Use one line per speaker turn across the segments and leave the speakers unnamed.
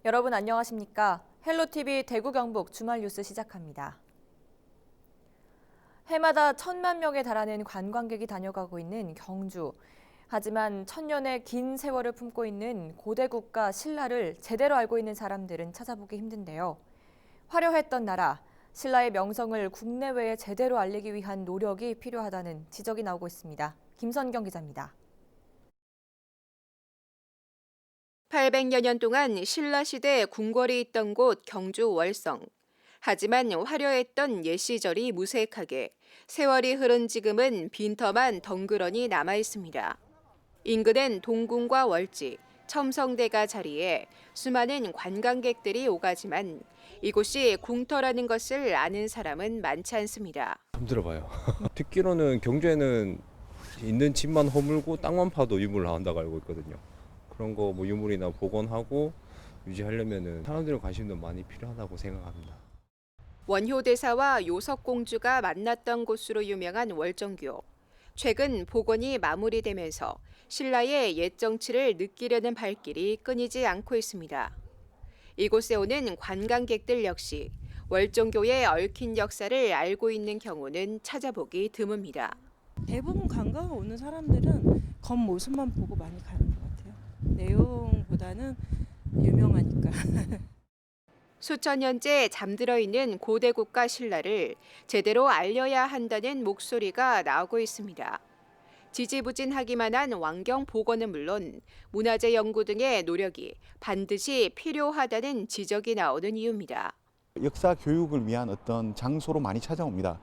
여러분 안녕하십니까? 헬로티비 대구 경북 주말 뉴스 시작합니다. 해마다 1,000만 명에 달하는 관광객이 다녀가고 있는 경주. 하지만 천년의 긴 세월을 품고 있는 고대 국가 신라를 제대로 알고 있는 사람들은 찾아보기 힘든데요. 화려했던 나라, 신라의 명성을 국내외에 제대로 알리기 위한 노력이 필요하다는 지적이 나오고 있습니다. 김선경 기자입니다.
800여 년 동안 신라시대 궁궐이 있던 곳 경주 월성. 하지만 화려했던 옛 시절이 무색하게 세월이 흐른 지금은 빈터만 덩그러니 남아 있습니다. 인근엔 동궁과 월지, 첨성대가 자리에 수많은 관광객들이 오가지만 이곳이 궁터라는 것을 아는 사람은 많지 않습니다.
처음 들어봐요. 듣기로는 경주에는 있는 집만 허물고 땅만 파도 유물을 한다고 알고 있거든요. 그런 거 뭐 유물이나 복원하고 유지하려면은 사람들의 관심도 많이 필요하다고 생각합니다.
원효대사와 요석공주가 만났던 곳으로 유명한 월정교. 최근 복원이 마무리되면서 신라의 옛 정치를 느끼려는 발길이 끊이지 않고 있습니다. 이곳에 오는 관광객들 역시 월정교의 얽힌 역사를 알고 있는 경우는 찾아보기 드뭅니다.
대부분 관광을 오는 사람들은 겉모습만 보고 많이 가는 것 같아요. 내용보다는 유명하니까.
수천 년째 잠들어 있는 고대 국가 신라를 제대로 알려야 한다는 목소리가 나오고 있습니다. 지지부진하기만 한 왕경 복원은 물론 문화재 연구 등의 노력이 반드시 필요하다는 지적이 나오는 이유입니다.
역사 교육을 위한 어떤 장소로 많이 찾아옵니다.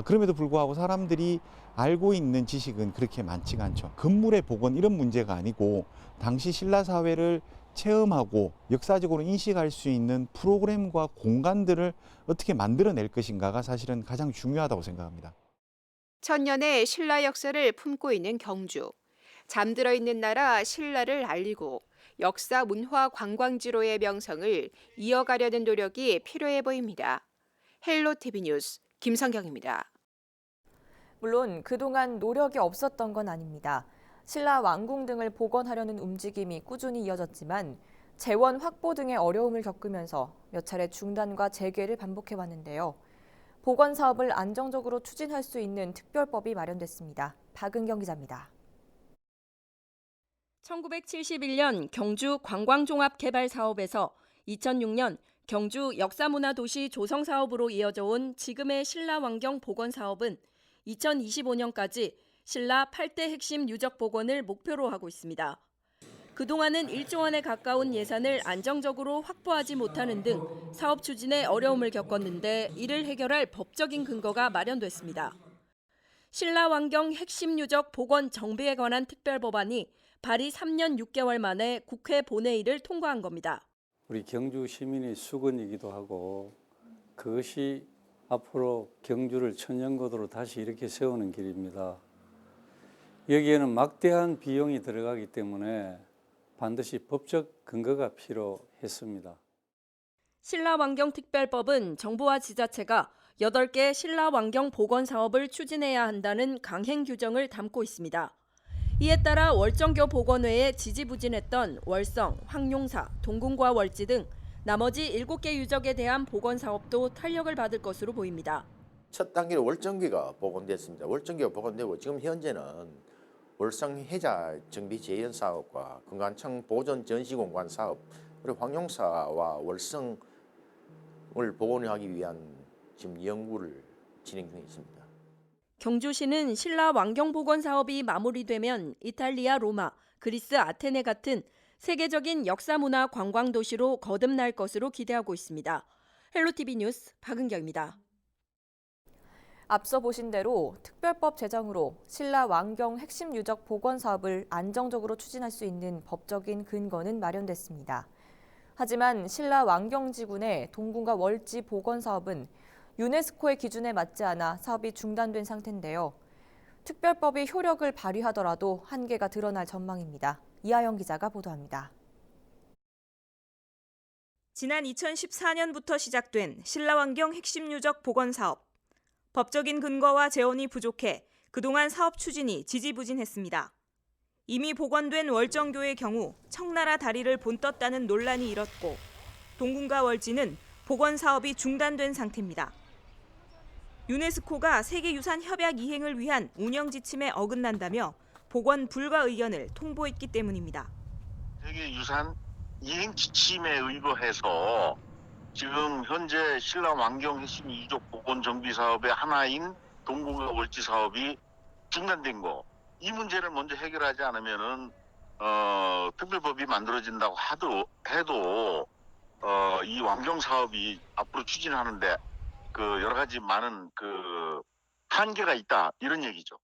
그럼에도 불구하고 사람들이 알고 있는 지식은 그렇게 많지가 않죠. 건물의 복원 이런 문제가 아니고 당시 신라 사회를 체험하고 역사적으로 인식할 수 있는 프로그램과 공간들을 어떻게 만들어낼 것인가가 사실은 가장 중요하다고 생각합니다.
천년의 신라 역사를 품고 있는 경주. 잠들어 있는 나라 신라를 알리고 역사 문화 관광지로의 명성을 이어가려는 노력이 필요해 보입니다. 헬로티비 뉴스 김성경입니다.
물론 그동안 노력이 없었던 건 아닙니다. 신라 왕궁 등을 복원하려는 움직임이 꾸준히 이어졌지만 재원 확보 등의 어려움을 겪으면서 몇 차례 중단과 재개를 반복해왔는데요. 복원 사업을 안정적으로 추진할 수 있는 특별법이 마련됐습니다. 박은경 기자입니다.
1971년 경주 관광종합개발사업에서 2006년 경주 역사문화도시 조성사업으로 이어져 온 지금의 신라왕경 복원사업은 2025년까지 신라 8대 핵심 유적 복원을 목표로 하고 있습니다. 그동안은 1조 원에 가까운 예산을 안정적으로 확보하지 못하는 등 사업 추진에 어려움을 겪었는데 이를 해결할 법적인 근거가 마련됐습니다. 신라왕경 핵심 유적 복원 정비에 관한 특별법안이 발의 3년 6개월 만에 국회 본회의를 통과한 겁니다.
우리 경주 시민의 수건이기도 하고 그것이 앞으로 경주를 천연고도로 다시 이렇게 세우는 길입니다. 여기에는 막대한 비용이 들어가기 때문에 반드시 법적 근거가 필요했습니다.
신라왕경 특별법은 정부와 지자체가 8개 신라왕경 복원 사업을 추진해야 한다는 강행 규정을 담고 있습니다. 이에 따라 월정교 복원회에 지지부진했던 월성, 황룡사, 동궁과 월지 등 나머지 7개 유적에 대한 복원 사업도 탄력을 받을 것으로 보입니다.
첫 단계로 월정교가 복원됐습니다. 월정교가 복원되고 지금 현재는 월성 해자 정비 재현 사업과 금관청 보존 전시공간 사업 그리고 황룡사와 월성을 복원하기 위한 지금 연구를 진행 중에 있습니다.
경주시는 신라 왕경 복원 사업이 마무리되면 이탈리아 로마, 그리스 아테네 같은 세계적인 역사문화 관광 도시로 거듭날 것으로 기대하고 있습니다. 헬로티비 뉴스 박은경입니다.
앞서 보신 대로 특별법 제정으로 신라 왕경 핵심 유적 복원 사업을 안정적으로 추진할 수 있는 법적인 근거는 마련됐습니다. 하지만 신라 왕경지군의 동궁과 월지 복원 사업은 유네스코의 기준에 맞지 않아 사업이 중단된 상태인데요. 특별법이 효력을 발휘하더라도 한계가 드러날 전망입니다. 이하영 기자가 보도합니다.
지난 2014년부터 시작된 신라왕경 핵심 유적 복원 사업. 법적인 근거와 재원이 부족해 그동안 사업 추진이 지지부진했습니다. 이미 복원된 월정교의 경우 청나라 다리를 본떴다는 논란이 일었고 동궁과 월지는 복원 사업이 중단된 상태입니다. 유네스코가 세계유산협약 이행을 위한 운영 지침에 어긋난다며 복원 불가 의견을 통보했기 때문입니다.
세계유산 이행 지침에 의거해서 지금 현재 신라 왕경 핵심 유적 복원 정비 사업의 하나인 동궁과 월지 사업이 중단된 거, 이 문제를 먼저 해결하지 않으면은 특별법이 만들어진다고 해도 이 왕경 사업이 앞으로 추진하는데 그 여러 가지 많은 그 한계가 있다, 이런 얘기죠.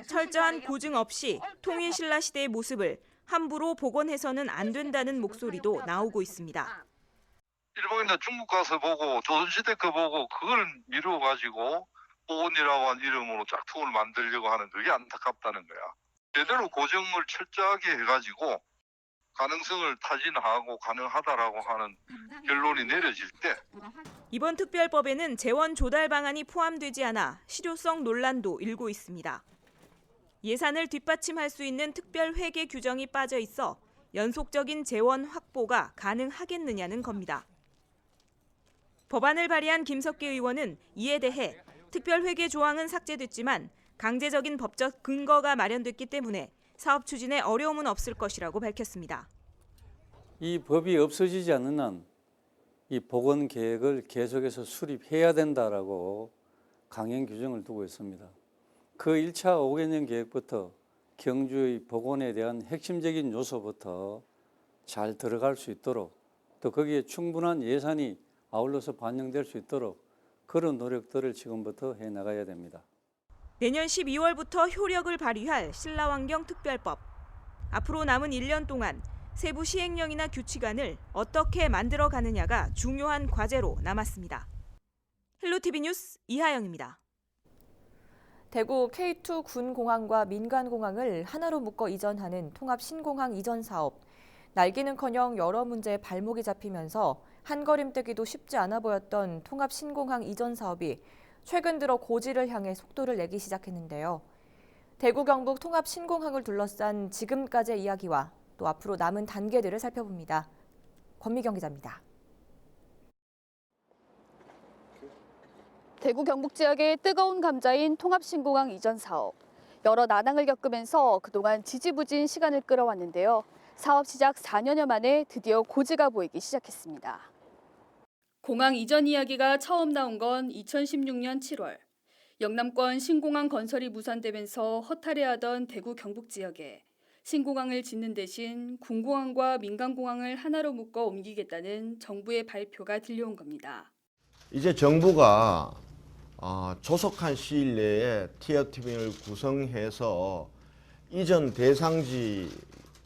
철저한 보증 없이 통일 신라 시대의 모습을 함부로 복원해서는 안 된다는 목소리도 나오고 있습니다.
일본이나 중국 가서 보고 조선시대 거 보고 그걸 미루어가지고 복원이라고 한 이름으로 짝퉁을 만들려고 하는 그게 안타깝다는 거야. 제대로 고정을 철저하게 해가지고 가능성을 타진하고 가능하다라고 하는 결론이 내려질 때
이번 특별법에는 재원 조달 방안이 포함되지 않아 실효성 논란도 일고 있습니다. 예산을 뒷받침할 수 있는 특별 회계 규정이 빠져 있어 연속적인 재원 확보가 가능하겠느냐는 겁니다. 법안을 발의한 김석기 의원은 이에 대해 특별 회계 조항은 삭제됐지만 강제적인 법적 근거가 마련됐기 때문에 사업 추진에 어려움은 없을 것이라고 밝혔습니다.
이 법이 없어지지 않는 한 이 복원 계획을 계속해서 수립해야 된다라고 강행 규정을 두고 있습니다. 그 1차 5개년 계획부터 경주의 복원에 대한 핵심적인 요소부터 잘 들어갈 수 있도록, 또 거기에 충분한 예산이 아울러서 반영될 수 있도록 그런 노력들을 지금부터 해나가야 됩니다.
내년 12월부터 효력을 발휘할 신라왕경 특별법. 앞으로 남은 1년 동안 세부 시행령이나 규칙안을 어떻게 만들어가느냐가 중요한 과제로 남았습니다. 헬로티비 뉴스 이하영입니다.
대구 K2 군공항과 민간공항을 하나로 묶어 이전하는 통합 신공항 이전 사업. 날개는커녕 여러 문제에 발목이 잡히면서 한걸음떼기도 쉽지 않아 보였던 통합 신공항 이전 사업이 최근 들어 고지를 향해 속도를 내기 시작했는데요. 대구 경북 통합 신공항을 둘러싼 지금까지의 이야기와 또 앞으로 남은 단계들을 살펴봅니다. 권미경 기자입니다.
대구 경북 지역의 뜨거운 감자인 통합신공항 이전 사업. 여러 난항을 겪으면서 그동안 지지부진 시간을 끌어왔는데요. 사업 시작 4년여 만에 드디어 고지가 보이기 시작했습니다.
공항 이전 이야기가 처음 나온 건 2016년 7월. 영남권 신공항 건설이 무산되면서 허탈해하던 대구 경북 지역에 신공항을 짓는 대신 군공항과 민간공항을 하나로 묶어 옮기겠다는 정부의 발표가 들려온 겁니다.
이제 정부가 조속한 시일 내에 티어팀을 구성해서 이전 대상지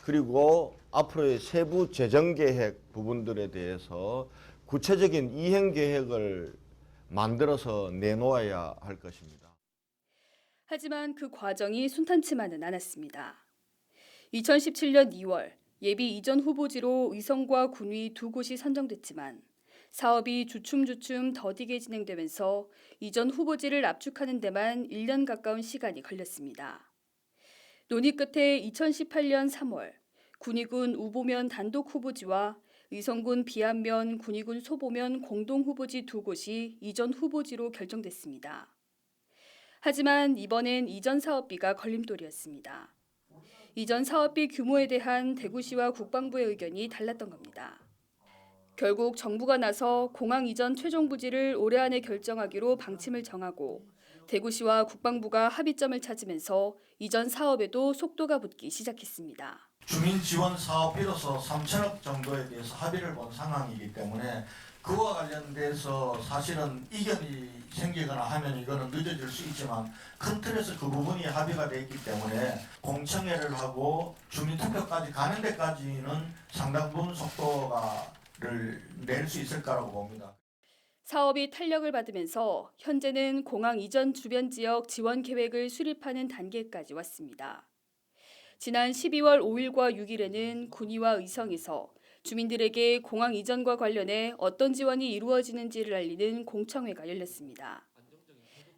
그리고 앞으로의 세부 재정 계획 부분들에 대해서 구체적인 이행 계획을 만들어서 내놓아야 할 것입니다.
하지만 그 과정이 순탄치만은 않았습니다. 2017년 2월 예비 이전 후보지로 의성과 군위 두 곳이 선정됐지만 사업이 주춤주춤 더디게 진행되면서 이전 후보지를 압축하는 데만 1년 가까운 시간이 걸렸습니다. 논의 끝에 2018년 3월 군위군 우보면 단독 후보지와 의성군 비안면, 군위군 소보면 공동 후보지 두 곳이 이전 후보지로 결정됐습니다. 하지만 이번엔 이전 사업비가 걸림돌이었습니다. 이전 사업비 규모에 대한 대구시와 국방부의 의견이 달랐던 겁니다. 결국 정부가 나서 공항 이전 최종 부지를 올해 안에 결정하기로 방침을 정하고 대구시와 국방부가 합의점을 찾으면서 이전 사업에도 속도가 붙기 시작했습니다.
주민 지원 사업비로서 3천억 정도에 대해서 합의를 본 상황이기 때문에 그와 관련돼서 사실은 이견이 생기거나 하면 이거는 늦어질 수 있지만 큰 틀에서 그 부분이 합의가 돼 있기 때문에 공청회를 하고 주민투표까지 가는 데까지는 상당 부분 속도를 낼 수 있을 거라고 봅니다.
사업이 탄력을 받으면서 현재는 공항 이전 주변 지역 지원 계획을 수립하는 단계까지 왔습니다. 지난 12월 5일과 6일에는 군위와 의성에서 주민들에게 공항 이전과 관련해 어떤 지원이 이루어지는지를 알리는 공청회가 열렸습니다.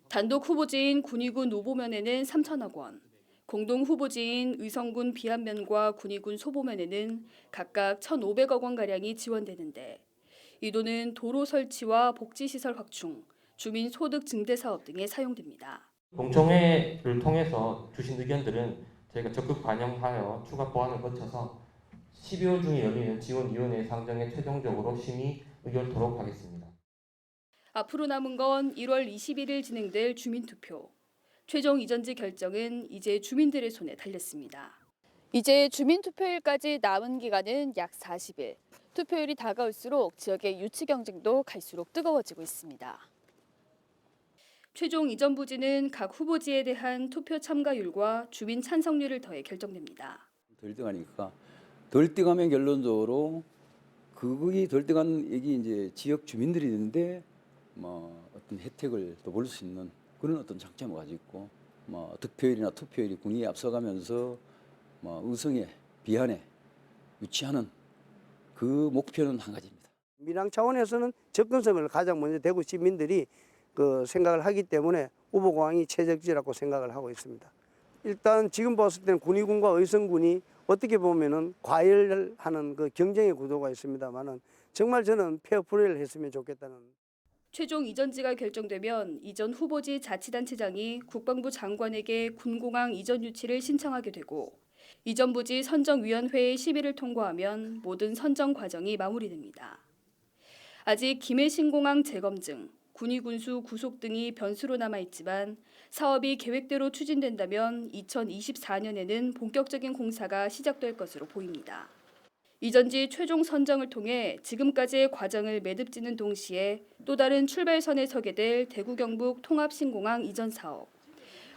단독 후보지인 군위군 우보면에는 3천억 원, 공동 후보지인 의성군 비안면과 군위군 소보면에는 각각 1,500억 원가량이 지원되는데
이 돈은 도로 설치와 복지시설 확충, 주민 소득 증대 사업 등에 사용됩니다.
공청회를 통해서 주신 의견들은 저희가 적극 반영하여 추가 보완을 거쳐서 12월 중에 열리는 지원위원회 상정에 최종적으로 심의 의결토록 하겠습니다.
앞으로 남은 건 1월 21일 진행될 주민투표. 최종 이전지 결정은 이제 주민들의 손에 달렸습니다. 이제 주민투표일까지 남은 기간은 약 40일. 투표율이 다가올수록 지역의 유치 경쟁도 갈수록 뜨거워지고 있습니다. 최종 이전 부지는 각 후보지에 대한 투표 참가율과 주민 찬성률을 더해 결정됩니다.
덜 뜨가니까 덜 뜨가면 결론적으로 그게 덜 뜨가는 얘기 이제 지역 주민들이 있는데 뭐 어떤 혜택을 또 볼 수 있는 그런 어떤 장점을 가지고 있고 뭐 득표율이나 투표율이 군위에 앞서가면서 뭐 의성에 비한에 유치하는 그 목표는 한 가지입니다.
민항 차원에서는 접근성을 가장 먼저 대구 시민들이 생각을 하기 때문에 우보공항이 최적지라고 생각을 하고 있습니다. 일단 지금 봤을 때는 군위군과 의성군이 어떻게 보면은 과열하는 그 경쟁의 구도가 있습니다만은 정말 저는 페어플레이를 했으면 좋겠다는.
최종 이전지가 결정되면 이전 후보지 자치단체장이 국방부 장관에게 군공항 이전 유치를 신청하게 되고 이전 부지 선정위원회의 심의를 통과하면 모든 선정 과정이 마무리됩니다. 아직 김해신공항 재검증, 군위군수 구속 등이 변수로 남아있지만 사업이 계획대로 추진된다면 2024년에는 본격적인 공사가 시작될 것으로 보입니다. 이전지 최종 선정을 통해 지금까지의 과정을 매듭짓는 동시에 또 다른 출발선에 서게 될 대구 경북 통합신공항 이전 사업.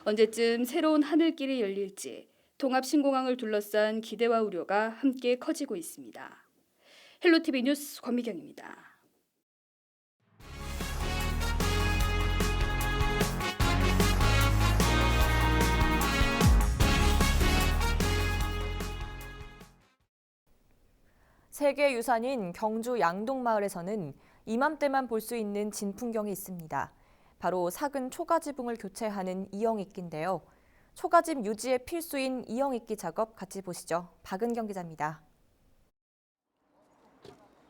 언제쯤 새로운 하늘길이 열릴지 통합신공항을 둘러싼 기대와 우려가 함께 커지고 있습니다. 헬로티비 뉴스 권미경입니다.
세계유산인 경주 양동마을에서는 이맘때만 볼 수 있는 진풍경이 있습니다. 바로 삭은 초가지붕을 교체하는 이영익기인데요. 초가집 유지에 필수인 이영익기 작업 같이 보시죠. 박은경 기자입니다.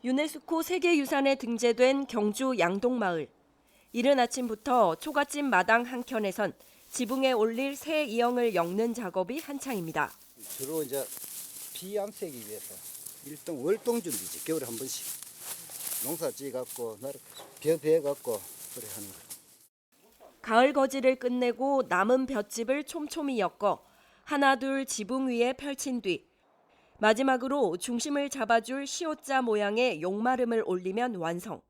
유네스코 세계유산에 등재된 경주 양동마을. 이른 아침부터 초가집 마당 한켠에선 지붕에 올릴 새 이영을 엮는 작업이 한창입니다.
주로 이제 비 안 새기 위해서 월동 준비지. 겨울에 한 번씩 농사 지어갖고 벼베갖고 그래 하는 거.
가을 거지를 끝내고 남은 볏짚을 촘촘히 엮어 하나 둘 지붕 위에 펼친 뒤 마지막으로 중심을 잡아줄 시옷자 모양의 용마름을 올리면 완성.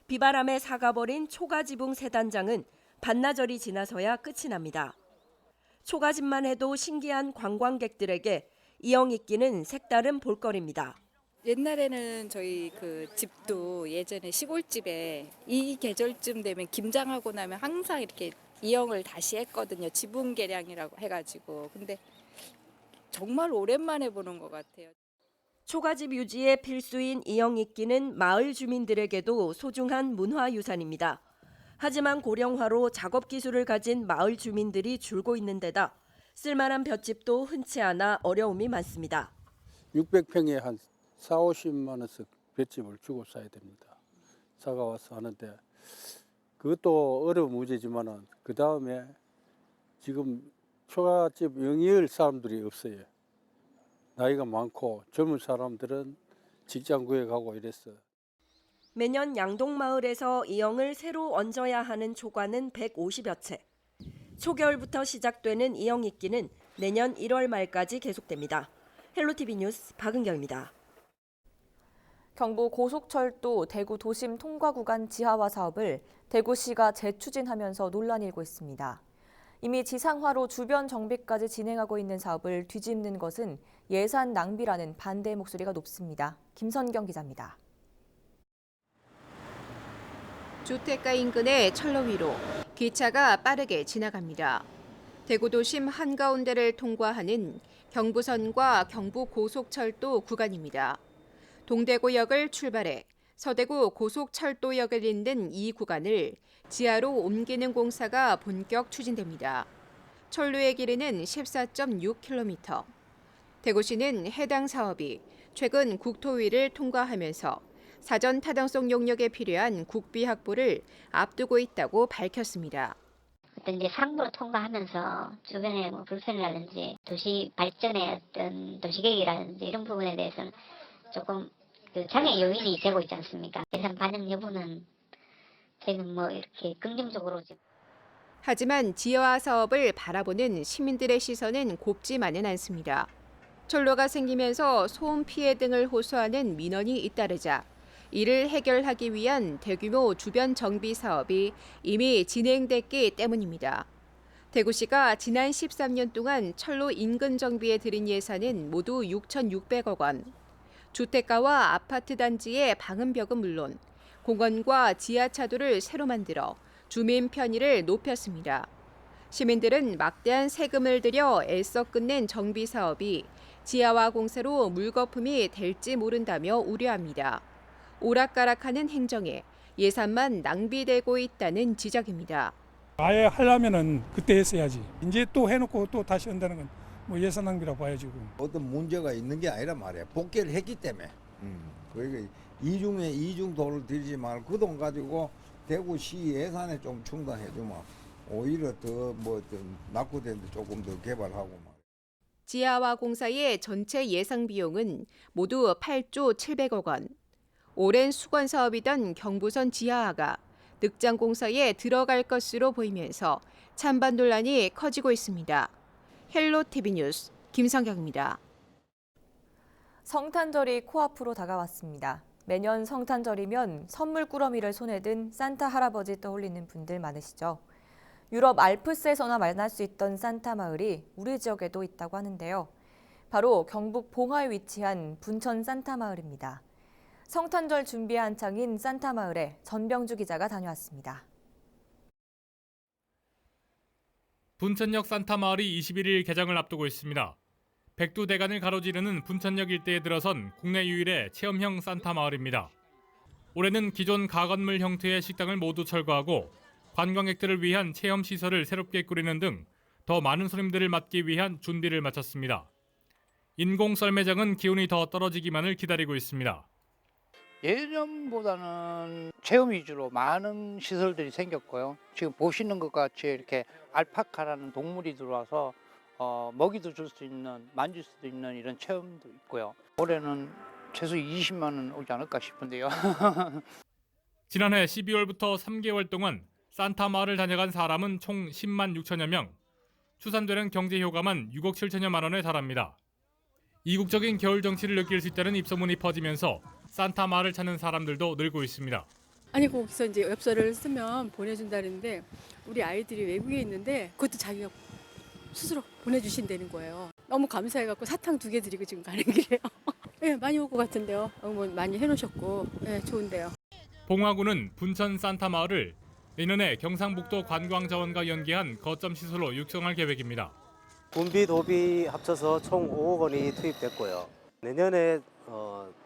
비바람에 사가버린 초가지붕 세 단장은 반나절이 지나서야 끝이 납니다. 초가집만 해도 신기한 관광객들에게 이영익기는 색다른 볼거리입니다.
옛날에는 저희 집도 예전에 시골집에 이 계절쯤 되면 김장하고 나면 항상 이렇게 이영을 다시 했거든요. 지붕 개량이라고 해가지고. 근데 정말 오랜만에 보는 것 같아요.
초가집 유지에 필수인 이영익기는 마을 주민들에게도 소중한 문화유산입니다. 하지만 고령화로 작업 기술을 가진 마을 주민들이 줄고 있는 데다 쓸만한 볏짚도 흔치 않아 어려움이 많습니다.
600평에 한 4, 50만 원씩 볏짚을 주고 사야 됩니다. 사가와서 하는데 그것도 어려운 문제지만은 그 다음에 지금 초가집 영위할 사람들이 없어요. 나이가 많고 젊은 사람들은 직장 구해가고 이랬어요.
매년 양동마을에서 이영을 새로 얹어야 하는 초가는 150여 채. 초겨울부터 시작되는 이영익기는 내년 1월 말까지 계속됩니다. 헬로티비 뉴스 박은경입니다.
경부 고속철도 대구 도심 통과 구간 지하화 사업을 대구시가 재추진하면서 논란이 일고 있습니다. 이미 지상화로 주변 정비까지 진행하고 있는 사업을 뒤집는 것은 예산 낭비라는 반대 목소리가 높습니다. 김선경 기자입니다.
주택가 인근의 철로 위로 기차가 빠르게 지나갑니다. 대구 도심 한가운데를 통과하는 경부선과 경부고속철도 구간입니다. 동대구역을 출발해 서대구 고속철도역을 잇는 이 구간을 지하로 옮기는 공사가 본격 추진됩니다. 철로의 길이는 14.6km. 대구시는 해당 사업이 최근 국토위를 통과하면서 사전 타당성 용역에 필요한 국비 확보를 앞두고 있다고 밝혔습니다.
어떤 이제 상부로 통과하면서 주변에 뭐 불편이라든지 도시 발전의 어떤 도시계획이라든지 이런 부분에 대해서는 조금 그 장애 요인이 되고 있지 않습니까? 예산 반영 여부는 저희는 뭐 이렇게 긍정적으로.
하지만 지하 사업을 바라보는 시민들의 시선은 곱지만은 않습니다. 철로가 생기면서 소음 피해 등을 호소하는 민원이 잇따르자 이를 해결하기 위한 대규모 주변 정비 사업이 이미 진행됐기 때문입니다. 대구시가 지난 13년 동안 철로 인근 정비에 들인 예산은 모두 6,600억 원. 주택가와 아파트 단지의 방음벽은 물론 공원과 지하차도를 새로 만들어 주민 편의를 높였습니다. 시민들은 막대한 세금을 들여 애써 끝낸 정비 사업이 지하화 공사로 물거품이 될지 모른다며 우려합니다. 오락가락하는 행정에 예산만 낭비되고 있다는 지적입니다.
아예 하려면은 그때 했어야지. 이제 또 해놓고 또 다시 한다는 건 뭐 예산 낭비라고 봐야지.
어떤 문제가 있는 게 아니란 말이야. 복귀를 했기 때문에. 그러니까 이중 돈을 들이지 말고 그 돈 가지고 대구시 예산에 좀 충당해주면 오히려 더 뭐 좀 낙후되는데 조금 더 개발하고.
지하화 공사의 전체 예상 비용은 모두 8조 700억 원. 오랜 수건 사업이던 경부선 지하화가 늑장 공사에 들어갈 것으로 보이면서 찬반 논란이 커지고 있습니다. 헬로티비 뉴스 김성경입니다.
성탄절이 코앞으로 다가왔습니다. 매년 성탄절이면 선물 꾸러미를 손에 든 산타 할아버지 떠올리는 분들 많으시죠. 유럽 알프스에서나 만날 수 있던 산타 마을이 우리 지역에도 있다고 하는데요. 바로 경북 봉화에 위치한 분천 산타 마을입니다. 성탄절 준비 한창인 산타 마을에 전병주 기자가 다녀왔습니다.
분천역 산타 마을이 21일 개장을 앞두고 있습니다. 백두대간을 가로지르는 분천역 일대에 들어선 국내 유일의 체험형 산타 마을입니다. 올해는 기존 가건물 형태의 식당을 모두 철거하고 관광객들을 위한 체험 시설을 새롭게 꾸리는 등 더 많은 손님들을 맞기 위한 준비를 마쳤습니다. 인공 썰매장은 기온이 더 떨어지기만을 기다리고 있습니다.
예전보다는 체험 위주로 많은 시설들이 생겼고요. 지금 보시는 것 같이 이렇게 알파카라는 동물이 들어와서 먹이도 줄 수 있는, 만질 수도 있는 이런 체험도 있고요. 올해는 최소 20만 원 오지 않을까 싶은데요.
지난해 12월부터 3개월 동안 산타 마을을 다녀간 사람은 총 10만 6천여 명, 추산되는 경제 효과만 6억 7천여만 원에 달합니다. 이국적인 겨울 정치를 느낄 수 있다는 입소문이 퍼지면서 산타 마을을 찾는 사람들도 늘고 있습니다.
아니 거기서 이제 엽서를 쓰면 보내준다는데 우리 아이들이 외국에 있는데 그것도 자기가 스스로 보내주신다는 거예요. 너무 감사해갖고 사탕 2개 드리고 지금 가는 길이에요. 네, 많이 올 것 같은데요. 응원 많이 해놓으셨고 네, 좋은데요.
봉화구는 분천 산타 마을을 내년에 경상북도 관광자원과 연계한 거점 시설로 육성할 계획입니다.
군비, 도비 합쳐서 총 5억 원이 투입됐고요. 내년에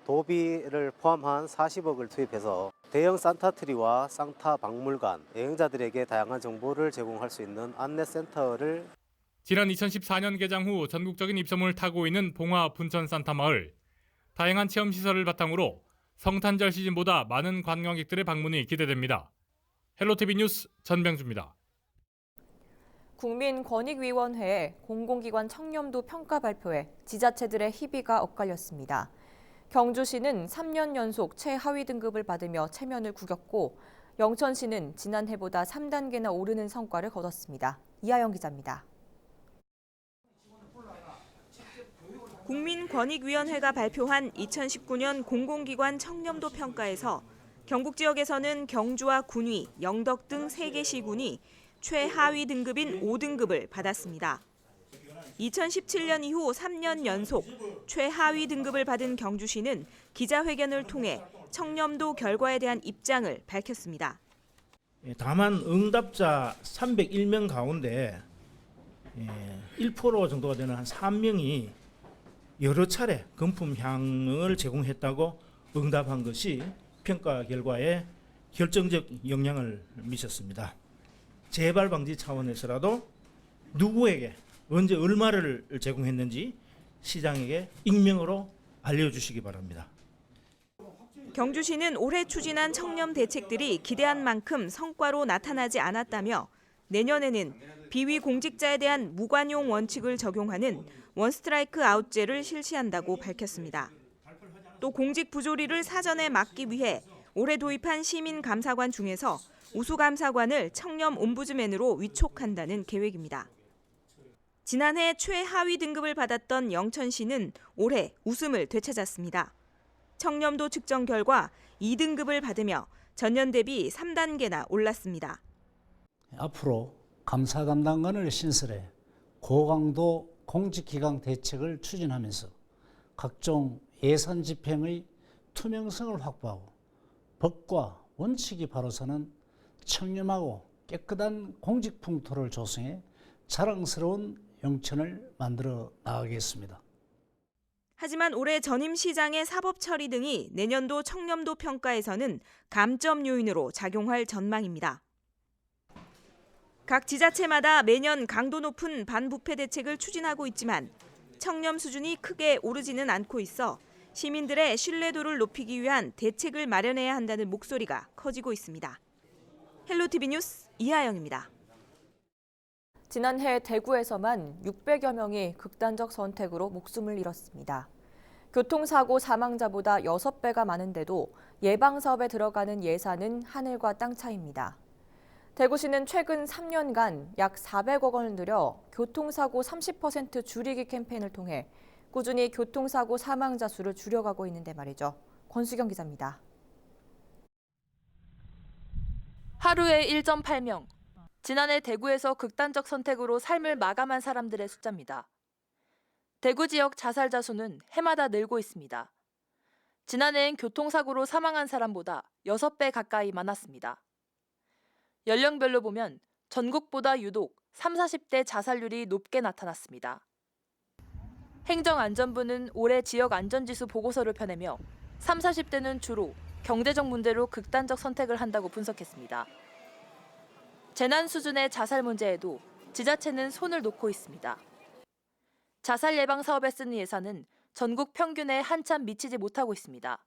도비를 포함한 40억을 투입해서 대형 산타트리와 산타 박물관, 여행자들에게 다양한 정보를 제공할 수 있는 안내센터를
지난 2014년 개장 후 전국적인 입소문을 타고 있는 봉화 분천 산타 마을. 다양한 체험 시설을 바탕으로 성탄절 시즌보다 많은 관광객들의 방문이 기대됩니다. 헬로티비 뉴스 전병주입니다.
국민권익위원회의 공공기관 청렴도 평가 발표에 지자체들의 희비가 엇갈렸습니다. 경주시는 3년 연속 최하위 등급을 받으며 체면을 구겼고 영천시는 지난해보다 3단계나 오르는 성과를 거뒀습니다. 이하영 기자입니다.
국민권익위원회가 발표한 2019년 공공기관 청렴도 평가에서 경북 지역에서는 경주와 군위, 영덕 등 3개 시군이 최하위 등급인 5등급을 받았습니다. 2017년 이후 3년 연속 최하위 등급을 받은 경주시는 기자회견을 통해 청렴도 결과에 대한 입장을 밝혔습니다.
다만 응답자 301명 가운데 1% 정도가 되는 한 3명이 여러 차례 금품향을 제공했다고 응답한 것이 평가 결과에 결정적 영향을 미쳤습니다. 재발 방지 차원에서라도 누구에게 언제 얼마를 제공했는지 시장에게 익명으로 알려주시기 바랍니다.
경주시는 올해 추진한 청렴 대책들이 기대한 만큼 성과로 나타나지 않았다며 내년에는 비위 공직자에 대한 무관용 원칙을 적용하는 원스트라이크 아웃제를 실시한다고 밝혔습니다. 또 공직 부조리를 사전에 막기 위해 올해 도입한 시민감사관 중에서 우수감사관을 청렴 옴부즈맨으로 위촉한다는 계획입니다. 지난해 최하위 등급을 받았던 영천시는 올해 우승을 되찾았습니다. 청렴도 측정 결과 2등급을 받으며 전년 대비 3단계나 올랐습니다.
앞으로 감사 담당관을 신설해 고강도 공직기강 대책을 추진하면서 각종 예산 집행의 투명성을 확보하고 법과 원칙이 바로 서는 청렴하고 깨끗한 공직 풍토를 조성해 자랑스러운 영천을 만들어 나가겠습니다.
하지만 올해 전임 시장의 사법 처리 등이 내년도 청렴도 평가에서는 감점 요인으로 작용할 전망입니다. 각 지자체마다 매년 강도 높은 반부패 대책을 추진하고 있지만 청렴 수준이 크게 오르지는 않고 있어 시민들의 신뢰도를 높이기 위한 대책을 마련해야 한다는 목소리가 커지고 있습니다. 헬로티비 뉴스 이하영입니다.
지난해 대구에서만 600여 명이 극단적 선택으로 목숨을 잃었습니다. 교통사고 사망자보다 6배가 많은데도 예방사업에 들어가는 예산은 하늘과 땅 차이입니다. 대구시는 최근 3년간 약 400억 원을 들여 교통사고 30% 줄이기 캠페인을 통해 꾸준히 교통사고 사망자 수를 줄여가고 있는데 말이죠. 권수경 기자입니다.
하루에 1.8명. 지난해 대구에서 극단적 선택으로 삶을 마감한 사람들의 숫자입니다. 대구 지역 자살자 수는 해마다 늘고 있습니다. 지난해엔 교통사고로 사망한 사람보다 6배 가까이 많았습니다. 연령별로 보면 전국보다 유독 30, 40대 자살률이 높게 나타났습니다. 행정안전부는 올해 지역 안전지수 보고서를 펴내며 30, 40대는 주로 경제적 문제로 극단적 선택을 한다고 분석했습니다. 재난 수준의 자살 문제에도 지자체는 손을 놓고 있습니다. 자살 예방 사업에 쓰는 예산은 전국 평균에 한참 미치지 못하고 있습니다.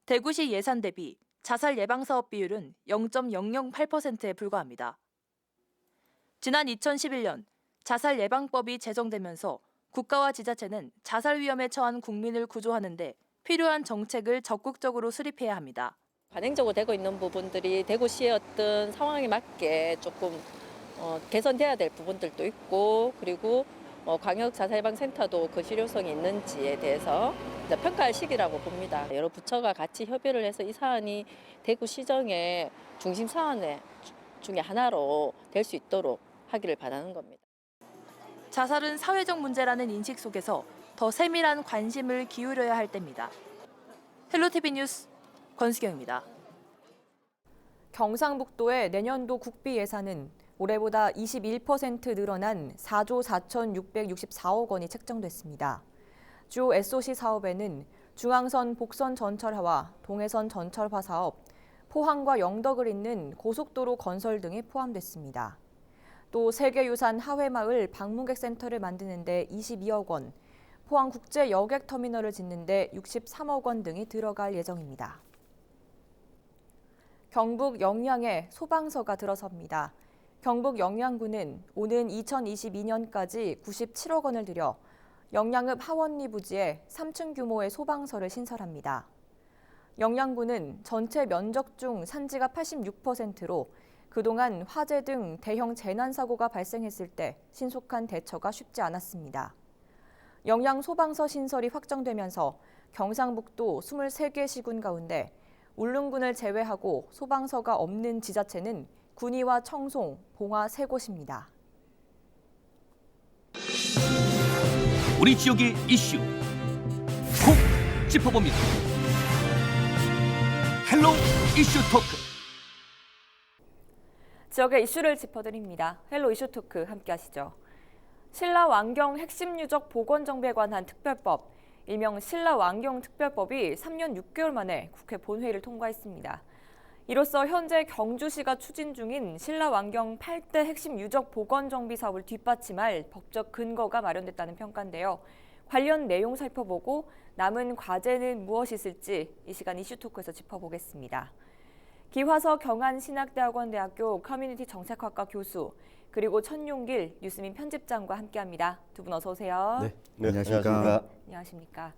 대구시 예산 대비 자살 예방 사업 비율은 0.008%에 불과합니다. 지난 2011년 자살 예방법이 제정되면서 국가와 지자체는 자살 위험에 처한 국민을 구조하는 데 필요한 정책을 적극적으로 수립해야 합니다.
관행적으로 되고 있는 부분들이 대구시의 어떤 상황에 맞게 조금 개선돼야 될 부분들도 있고, 그리고 광역자살예방센터도 그 실효성이 있는지에 대해서 평가할 시기라고 봅니다. 여러 부처가 같이 협의를 해서 이 사안이 대구시정의 중심 사안 중에 하나로 될 수 있도록 하기를 바라는 겁니다.
자살은 사회적 문제라는 인식 속에서 더 세밀한 관심을 기울여야 할 때입니다. 헬로티비 뉴스 권수경입니다.
경상북도의 내년도 국비 예산은 올해보다 21% 늘어난 4조 4,664억 원이 책정됐습니다. 주요 SOC 사업에는 중앙선 복선 전철화와 동해선 전철화 사업, 포항과 영덕을 잇는 고속도로 건설 등이 포함됐습니다. 또 세계유산 하회마을 방문객 센터를 만드는 데 22억 원, 포항국제 여객터미널을 짓는 데 63억 원 등이 들어갈 예정입니다. 경북 영양에 소방서가 들어섭니다. 경북 영양군은 오는 2022년까지 97억 원을 들여 영양읍 하원리 부지에 3층 규모의 소방서를 신설합니다. 영양군은 전체 면적 중 산지가 86%로 그동안 화재 등 대형 재난사고가 발생했을 때 신속한 대처가 쉽지 않았습니다. 영양 소방서 신설이 확정되면서 경상북도 23개 시군 가운데 울릉군을 제외하고 소방서가 없는 지자체는 군위와 청송, 봉화 3곳입니다.
우리 지역의 이슈 콕 짚어봅니다. 헬로 이슈 토크.
지역의 이슈를 짚어드립니다. 헬로 이슈 토크 함께하시죠. 신라완경 핵심 유적 복원 정비에 관한 특별법, 일명 신라완경 특별법이 3년 6개월 만에 국회 본회의를 통과했습니다. 이로써 현재 경주시가 추진 중인 신라완경 8대 핵심 유적 복원 정비 사업을 뒷받침할 법적 근거가 마련됐다는 평가인데요. 관련 내용 살펴보고 남은 과제는 무엇이 있을지 이 시간 이슈토크에서 짚어보겠습니다. 기화서 경안신학대학원대학교 커뮤니티 정책학과 교수 그리고 천용길 뉴스민 편집장과 함께합니다. 두 분 어서 오세요.
네, 안녕하십니까.
안녕하십니까.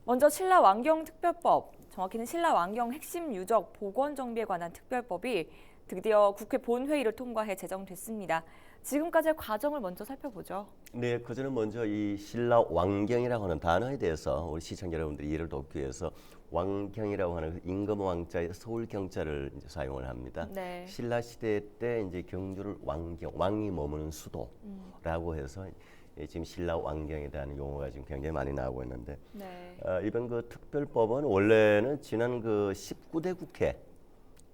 먼저 신라왕경특별법, 정확히는 신라왕경 핵심 유적 복원 정비에 관한 특별법이 드디어 국회 본회의를 통과해 제정됐습니다. 지금까지의 과정을 먼저 살펴보죠.
네, 그전에 먼저 이 신라왕경이라고 하는 단어에 대해서 우리 시청자 여러분들이 이해를 돕기 위해서 왕경이라고 하는 임금 왕자의 서울 경자를 이제 사용을 합니다.
네.
신라 시대 때 이제 경주를 왕경, 왕이 머무는 수도라고 해서 지금 신라 왕경에 대한 용어가 지금 굉장히 많이 나오고 있는데
네.
이번 그 특별법은 원래는 지난 그 19대 국회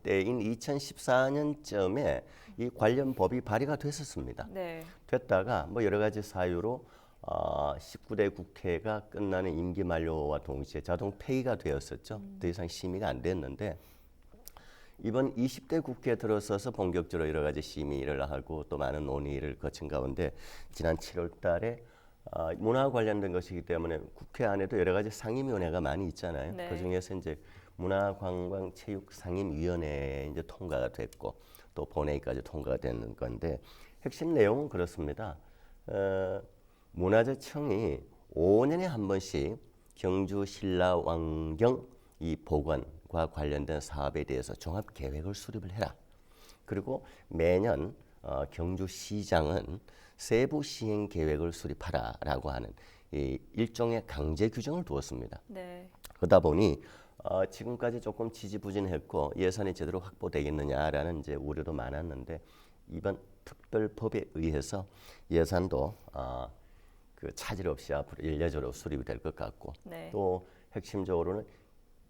때인 2014년쯤에 이 관련 법이 발의가 됐었습니다.
네.
됐다가 뭐 여러 가지 사유로 19대 국회가 끝나는 임기 만료와 동시에 자동 폐기가 되었었죠. 더 이상 심의가 안 됐는데 이번 20대 국회에 들어서서 본격적으로 여러 가지 심의를 하고 또 많은 논의를 거친 가운데 지난 7월 달에 문화 관련된 것이기 때문에 국회 안에도 여러 가지 상임위원회가 많이 있잖아요.
네.
그중에서 이제 문화관광체육상임위원회에 이제 통과가 됐고 또 본회의까지 통과가 되는 건데 핵심 내용은 그렇습니다. 문화재청이 5년에 한 번씩 경주 신라왕경 이 복원과 관련된 사업에 대해서 종합 계획을 수립을 해라. 그리고 매년 경주시장은 세부 시행 계획을 수립하라라고 하는 이 일종의 강제 규정을 두었습니다.
네.
그러다 보니 지금까지 조금 지지부진했고 예산이 제대로 확보되겠느냐라는 이제 우려도 많았는데 이번 특별법에 의해서 예산도 그 차질 없이 앞으로 일례적으로 수립이 될 것 같고
네.
또 핵심적으로는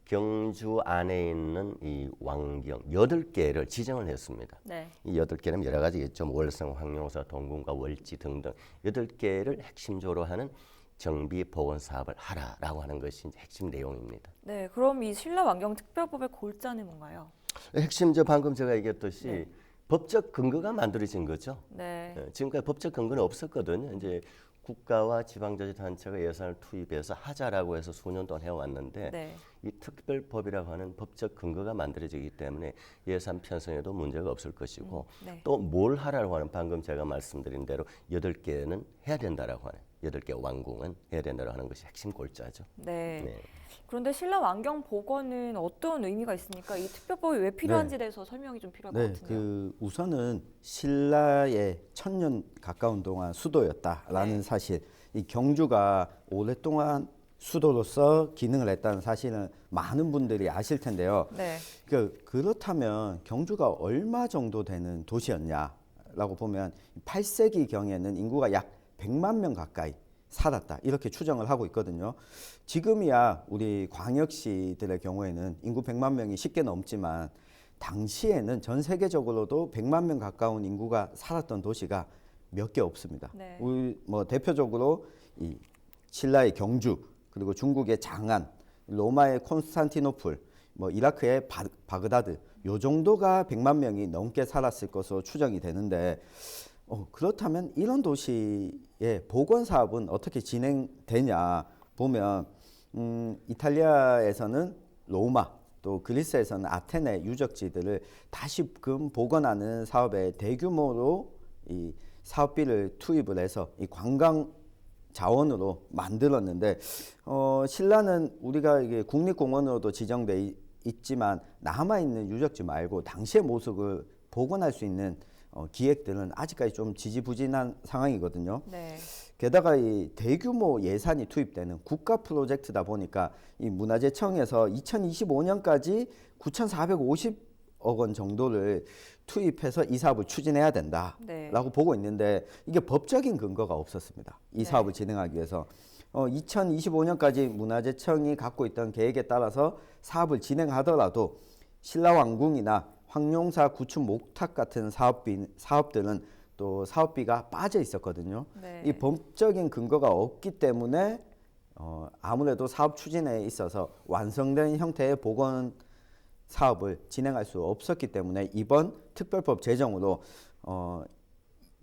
경주 안에 있는 이 왕경 8개를 지정을 했습니다.
네.
이 8개는 여러 가지겠죠. 월성, 황룡사, 동궁과 월지 등등 8개를 핵심적으로 하는 정비 복원 사업을 하라라고 하는 것이 이제 핵심 내용입니다.
네, 그럼 이 신라왕경특별법의 골자는 뭔가요?
핵심 방금 제가 얘기했듯이 법적 근거가 만들어진 거죠.
네.
지금까지 법적 근거는 없었거든요. 이제 국가와 지방자치단체가 예산을 투입해서 하자라고 해서 수년 동안 해왔는데
네.
이 특별법이라고 하는 법적 근거가 만들어지기 때문에 예산 편성에도 문제가 없을 것이고
네.
또 뭘 하라고 하는 방금 제가 말씀드린 대로 8개는 해야 된다라고 하는 8개 왕궁은 해야 된다고 하는 것이 핵심 골자죠.
네.
네.
그런데 신라왕경 복원은 어떤 의미가 있습니까? 이 특별법이 왜 필요한지에 대해서 설명이 좀 필요할 것 같은데요.
그 우선은 신라의 1000년 가까운 동안 수도였다라는 사실, 이 경주가 오랫동안 수도로서 기능을 했다는 사실은 많은 분들이 아실 텐데요.
네.
그렇다면 경주가 얼마 정도 되는 도시였냐라고 보면 8세기 경에는 인구가 약 100만 명 가까이 살았다 이렇게 추정을 하고 있거든요. 지금이야 우리 광역시들의 경우에는 인구 100만 명이 쉽게 넘지만 당시에는 전 세계적으로도 100만 명 가까운 인구가 살았던 도시가 몇 개 없습니다.
네.
우리 뭐 대표적으로 이 신라의 경주, 그리고 중국의 장안, 로마의 콘스탄티노플, 뭐 이라크의 바그다드 요 정도가 100만 명이 넘게 살았을 것으로 추정이 되는데 그렇다면 이런 도시의 복원 사업은 어떻게 진행되냐 보면 이탈리아에서는 로마 또 그리스에서는 아테네 유적지들을 다시금 복원하는 사업에 대규모로 이 사업비를 투입을 해서 이 관광 자원으로 만들었는데 신라는 우리가 이게 국립공원으로도 지정돼 있지만 남아있는 유적지 말고 당시의 모습을 복원할 수 있는 기획들은 아직까지 좀 지지부진한 상황이거든요.
네.
게다가 이 대규모 예산이 투입되는 국가 프로젝트다 보니까 이 문화재청에서 2025년까지 9,450억 원 정도를 투입해서 이 사업을 추진해야 된다라고
네.
보고 있는데 이게 법적인 근거가 없었습니다. 이 사업을 진행하기 위해서 2025년까지 문화재청이 갖고 있던 계획에 따라서 사업을 진행하더라도 신라왕궁이나 황룡사 구축 목탁 같은 사업들은 또 사업비가 빠져 있었거든요.
네.
이 법적인 근거가 없기 때문에 아무래도 사업 추진에 있어서 완성된 형태의 복원 사업을 진행할 수 없었기 때문에 이번 특별법 제정으로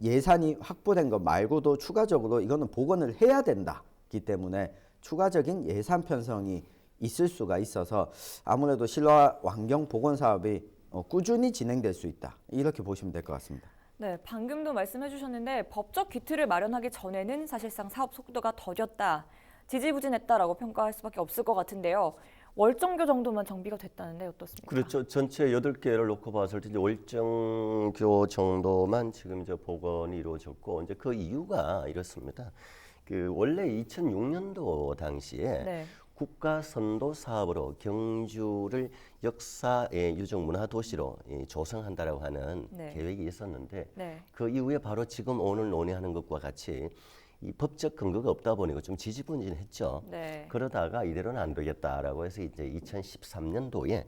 예산이 확보된 것 말고도 추가적으로 이거는 복원을 해야 된다 있기 때문에 추가적인 예산 편성이 있을 수가 있어서 아무래도 신라 왕경 복원 사업이 꾸준히 진행될 수 있다. 이렇게 보시면 될 것 같습니다.
네, 방금도 말씀해 주셨는데 법적 기틀을 마련하기 전에는 사실상 사업 속도가 더뎠다, 지지부진했다라고 평가할 수밖에 없을 것 같은데요. 월정교 정도만 정비가 됐다는데 어떻습니까?
그렇죠. 전체 8개를 놓고 봤을 때 이제 월정교 정도만 지금 이제 복원이 이루어졌고, 이제 그 이유가 이렇습니다. 그 원래 2006년도 당시에
네.
국가 선도 사업으로 경주를 역사의 유적 문화 도시로 조성한다라고 하는
네.
계획이 있었는데,
네.
그 이후에 바로 지금 오늘 논의하는 것과 같이 이 법적 근거가 없다 보니까 좀 지지분진했죠.
네.
그러다가 이대로는 안 되겠다라고 해서 이제 2013년도에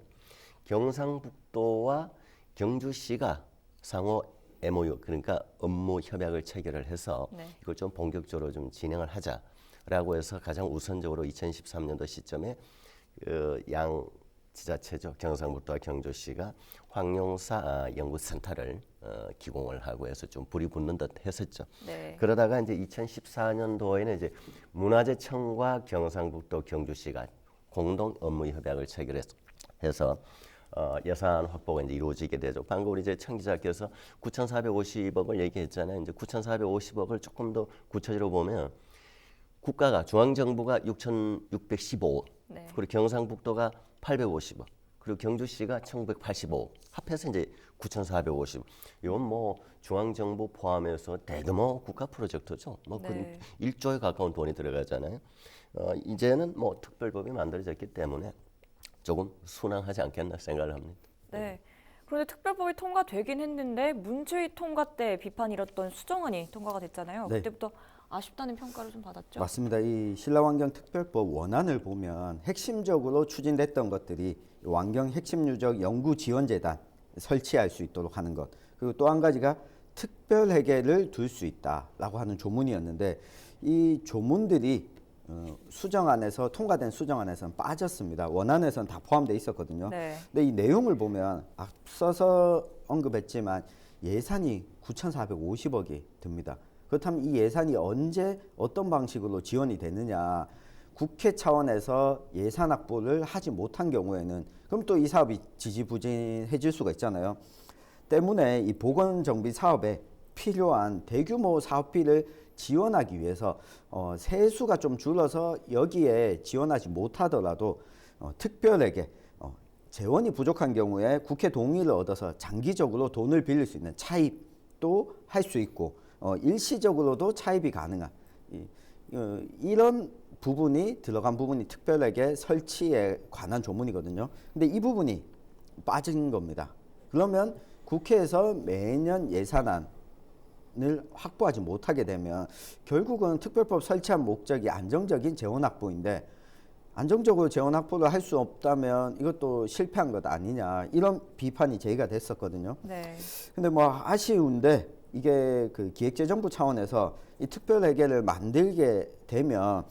경상북도와 경주시가 상호 MOU, 그러니까 업무 협약을 체결을 해서
네.
이걸 좀 본격적으로 좀 진행을 하자라고 해서 가장 우선적으로 2013년도 시점에 양 지자체죠. 경상북도와 경주시가 황룡사 연구센터를 기공을 하고 해서 좀 불이 붙는 듯 했었죠.
네.
그러다가 이제 2014년도에는 이제 문화재청과 경상북도 경주시가 공동 업무 협약을 체결해서 예산 확보가 이제 이루어지게 되죠. 방금 우리 이제 청 기자께서 9,450억을 얘기했잖아요. 이제 9,450억을 조금 더 구체적으로 보면 국가가 중앙정부가 6,615억,
네.
그리고 경상북도가 850억, 그리고 경주시가 1,985억, 합해서 이제 9,450억. 이건 뭐 중앙정부 포함해서 대규모 국가 프로젝트죠. 뭐
네.
1조에 가까운 돈이 들어가잖아요. 이제는 뭐 특별법이 만들어졌기 때문에 조금 순항하지 않겠나 생각을 합니다.
네. 그런데 특별법이 통과되긴 했는데 문체위 통과 때 비판이 일었던 수정안이 통과가 됐잖아요.
네.
그때부터 아쉽다는 평가를 좀 받았죠.
맞습니다. 이 신라왕경 특별법 원안을 보면 핵심적으로 추진됐던 것들이 왕경 핵심유적 연구지원재단 설치할 수 있도록 하는 것, 그리고 또 한 가지가 특별회계를 둘 수 있다라고 하는 조문이었는데, 이 조문들이 수정안에서 통과된 수정안에서는 빠졌습니다. 원안에서는 다 포함되어 있었거든요.
네.
근데 이 내용을 보면 앞서서 언급했지만 예산이 9,450억이 듭니다. 그렇다면 이 예산이 언제 어떤 방식으로 지원이 되느냐, 국회 차원에서 예산 확보를 하지 못한 경우에는 그럼 또 이 사업이 지지부진해질 수가 있잖아요. 때문에 이 보건정비 사업에 필요한 대규모 사업비를 지원하기 위해서 세수가 좀 줄어서 여기에 지원하지 못하더라도 특별하게 재원이 부족한 경우에 국회 동의를 얻어서 장기적으로 돈을 빌릴 수 있는 차입도 할 수 있고, 일시적으로도 차입이 가능한 이런 부분이 들어간 부분이 특별하게 설치에 관한 조문이거든요. 근데 이 부분이 빠진 겁니다. 그러면 국회에서 매년 예산안을 확보하지 못하게 되면 결국은 특별법 설치한 목적이 안정적인 재원 확보인데, 안정적으로 재원 확보를 할 수 없다면 이것도 실패한 것 아니냐, 이런 비판이 제기가 됐었거든요.
네.
근데 뭐 아쉬운데 이게 그 기획재정부 차원에서 이 특별회계를 만들게 되면